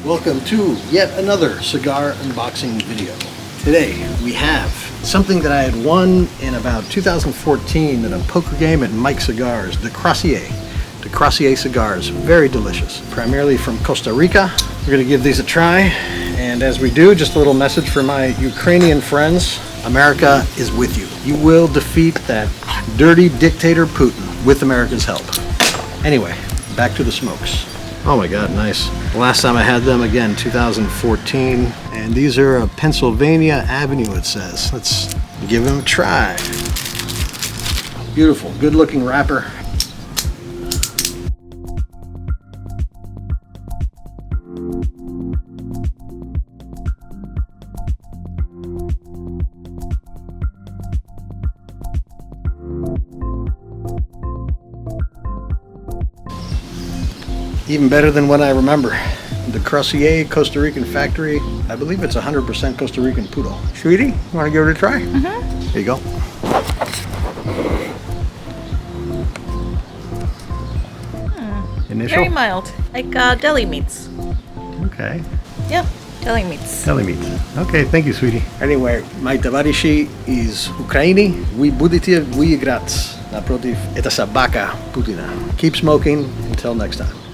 Welcome to yet another cigar unboxing video. Today we have something that I had won in about 2014 at a poker game at Mike's Cigars, the Crossier cigars, very delicious. Primarily from Costa Rica. We're gonna give these a try, and as we do, just a little message for my Ukrainian friends. America is with you. You will defeat that dirty dictator Putin with America's help. Anyway, back to the smokes. Oh my God, nice. The last time I had them, again, 2014, and these are a Pennsylvania Avenue, it says. Let's give them a try. Beautiful, good looking wrapper. Even better than what I remember. The Crossier Costa Rican factory. I believe it's 100% Costa Rican Puro. Sweetie, you want to give it a try? Mm-hmm. Here you go. Initial? Very mild, like deli meats. Okay. Yep, deli meats. Deli meat. Okay, thank you, sweetie. Anyway, my tovarishі із України, ви будете виграти напротив эта собака Путина. Keep smoking until next time.